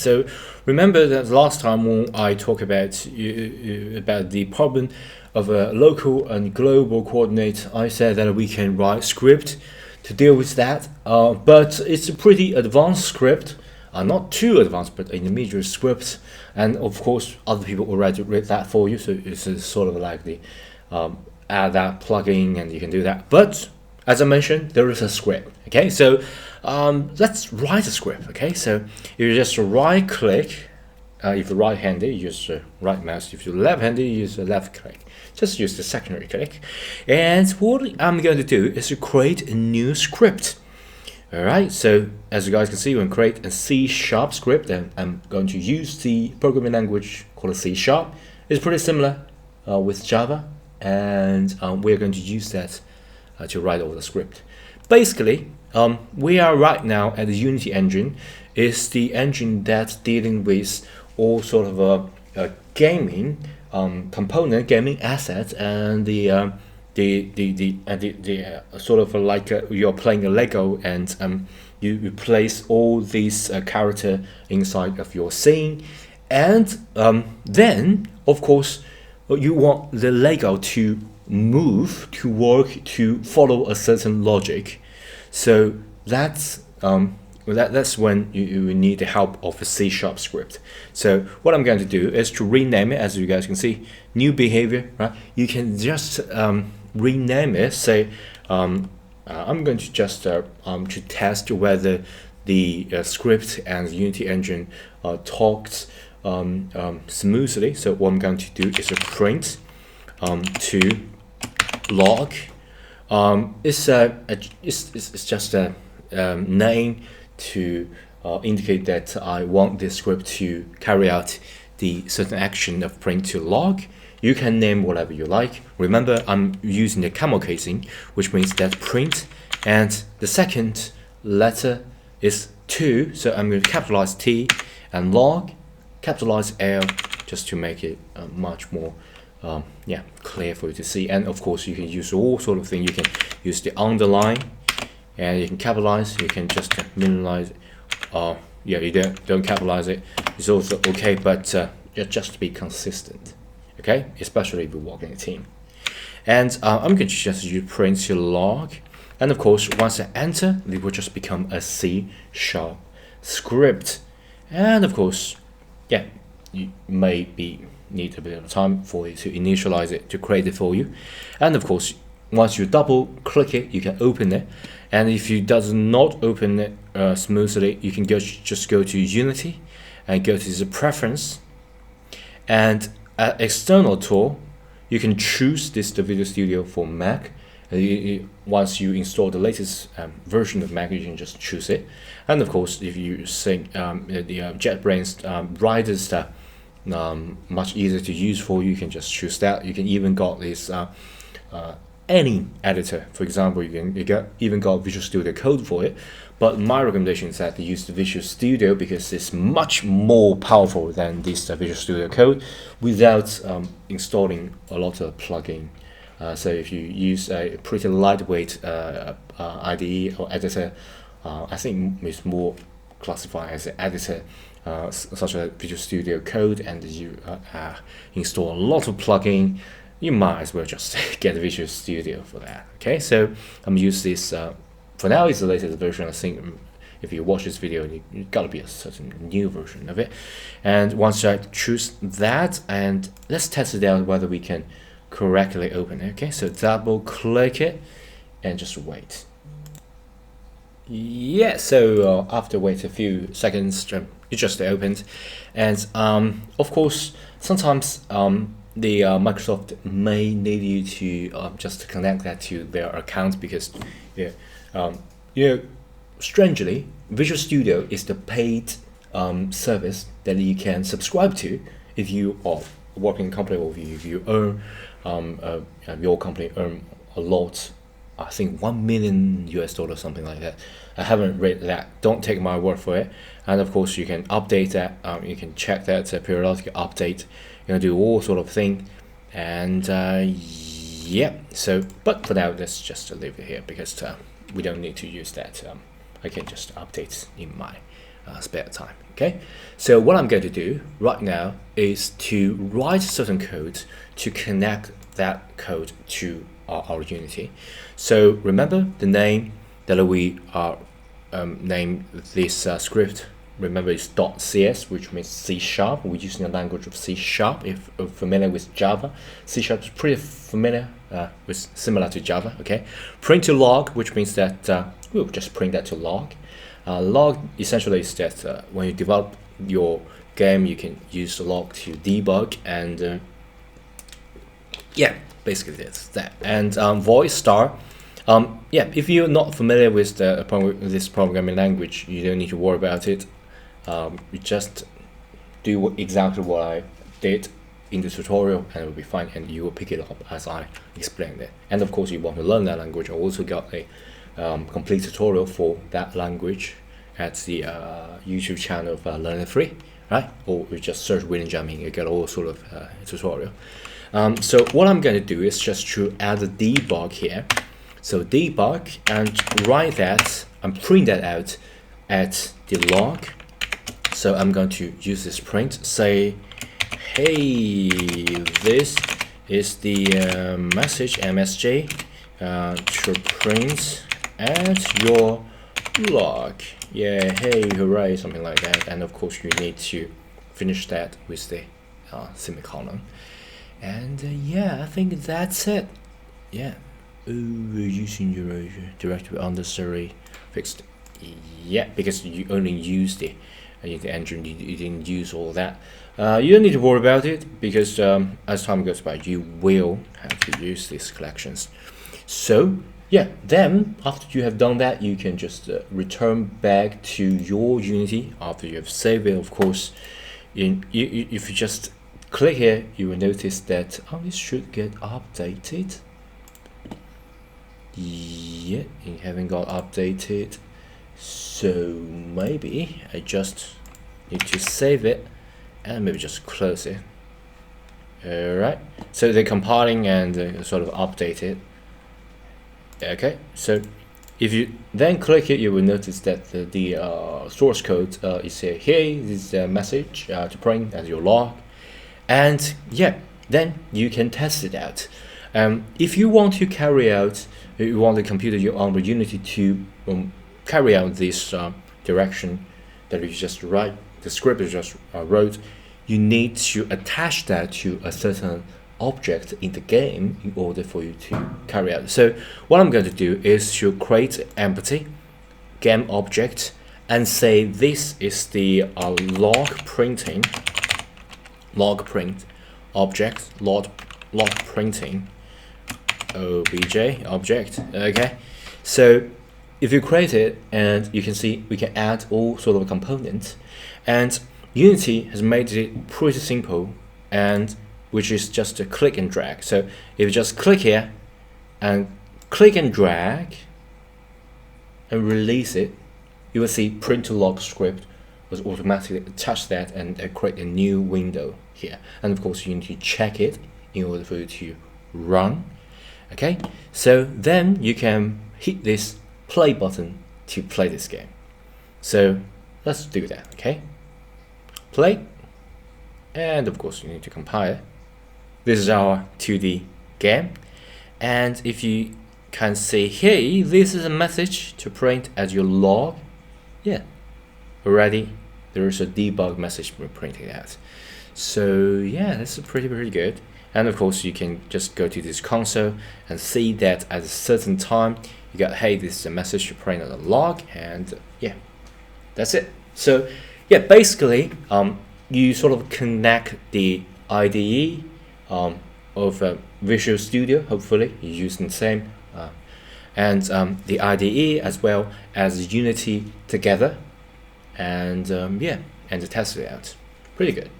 So remember that last time when I talked about the problem of a local and global coordinate, I said that we can write script to deal with that, but it's a pretty advanced script, not too advanced, but intermediate script, and of course other people already read that for you, so it's sort of like the add that plugin and you can do that. But as I mentioned, there is a script. Okay, so let's write a script. Okay, so you just right click. If you're right-handed, you use right mouse. If you're left-handed, you use the left click. Just use the secondary click. And what I'm going to do is to create a new script. All right, so as you guys can see, we're going to create a C# script, and I'm going to use the programming language called C#. It's pretty similar with Java, and we're going to use that to write over the script. Basically, we are right now at the Unity engine. Is the engine that's dealing with all sort of a gaming component, gaming assets, and the sort of like you're playing a Lego, and you place all these character inside of your scene, and then of course you want the Lego to move, to work, to follow a certain logic. So that's when you need the help of a C# script. So what I'm going to do is to rename it. As you guys can see, new behavior, right? You can just rename it. Say I'm going to just to test whether the script and the Unity engine talks smoothly. So what I'm going to do is a print to log. It's just a name to indicate that I want this script to carry out the certain action of print to log. You can name whatever you like. Remember, I'm using the camel casing, which means that print, and the second letter is 2, so I'm going to capitalize T, and log, capitalize L, just to make it much more clear for you to see. And of course, you can use all sort of things. You can use the underline, and you can capitalize. You can just minimize it. You don't capitalize it. It's also okay, but just to be consistent. Okay, especially if you work in a team. And I'm going to just use print to log. And of course, once I enter, it will just become a C# script. And of course, you may need a bit of time for it to initialize it, to create it for you. And of course, once you double click it, you can open it. And if it does not open it smoothly, you can just go to Unity and go to the preference, and at external tool, you can choose the Visual Studio for Mac. Once you install the latest version of Mac, you can just choose it. And of course, if you think the JetBrains writer stuff much easier to use for you, can just choose that. You can even got this any editor. For example, you even got Visual Studio Code for it. But my recommendation is that you use the Visual Studio because it's much more powerful than this Visual Studio Code without installing a lot of plugin. So if you use a pretty lightweight IDE or editor, I think it's more classified as an editor, such as Visual Studio Code, and you install a lot of plugin, you might as well just get Visual Studio for that. Okay, so I'm using this. For now, it's the latest version. I think if you watch this video, you gotta be a certain new version of it. And once I choose that, and let's test it out whether we can correctly open it. Okay, so double click it and just wait. Yeah, so after wait a few seconds, it just opened. And of course, sometimes the Microsoft may need you to just connect that to their account, because strangely, Visual Studio is the paid service that you can subscribe to if you are working in a company, or if you earn your company earn a lot. I think $1 million US, something like that. I haven't read that. Don't take my word for it. And of course, you can update that. You can check that periodic update. You know, do all sort of thing. And so, but for now, let's just leave it here because we don't need to use that. I can just update in my spare time. Okay, so what I'm going to do right now is to write certain code to connect that code to our Unity. So remember the name that we name this script. Remember, it's .cs, which means C#. We're using a language of C#. If you're familiar with Java, C# is pretty familiar, similar to Java. Okay, print to log, which means that we'll just print that to log. Log essentially is that when you develop your game, you can use log to debug, and yeah, basically that's that. And void star. Yeah, if you're not familiar with this programming language, you don't need to worry about it. You just do exactly what I did in the tutorial, and it will be fine, and you will pick it up as I explained it. And of course, you want to learn that language, I also got a complete tutorial for that language at the YouTube channel of Learning Free, right? Or you just search William Jamming, you get all sort of tutorial. So what I'm going to do is just to add a debug here. So debug, and write that and print that out at the log. So I'm going to use this print, say, hey, this is the message MSJ to print at your log. Yeah, hey, hooray, something like that. And of course, you need to finish that with the semicolon. And yeah, I think that's it. Yeah. Using your directory unnecessary fixed. Yeah, because you only use the engine, you didn't use all that. You don't need to worry about it, because as time goes by, you will have to use these collections. So yeah, then after you have done that, you can just return back to your Unity after you have saved it. Of course, if you just click here, you will notice that this should get updated. Yeah, it haven't got updated, so maybe I just need to save it and maybe just close it. Alright, so they're compiling and sort of update it. Okay, so if you then click it, you will notice that the source code is here. Here is the message to print as your log, and yeah, then you can test it out. If you want to carry out, you want the computer on the Unity to carry out this direction that you just write, the script you just wrote, you need to attach that to a certain object in the game in order for you to carry out. So what I'm going to do is to create empty game object and say this is the log print object, log printing obj object. Okay, so if you create it, and you can see we can add all sort of components, and Unity has made it pretty simple, and which is just a click and drag. So if you just click here and click and drag and release it, you will see print to log script was automatically attach that and create a new window here. And of course you need to check it in order for you to run. Okay, so then you can hit this play button to play this game. So let's do that. Okay, play, and of course you need to compile it. This is our 2D game, and if you can see here, this is a message to print as your log. Yeah, already there is a debug message we're printing out. So yeah, that's pretty good. And of course you can just go to this console and see that at a certain time you got, hey, this is a message to print as a log, and yeah, that's it. So yeah, basically you sort of connect the IDE of Visual Studio, hopefully you're using the same, and the IDE as well as Unity together, and yeah, and test it out. Pretty good.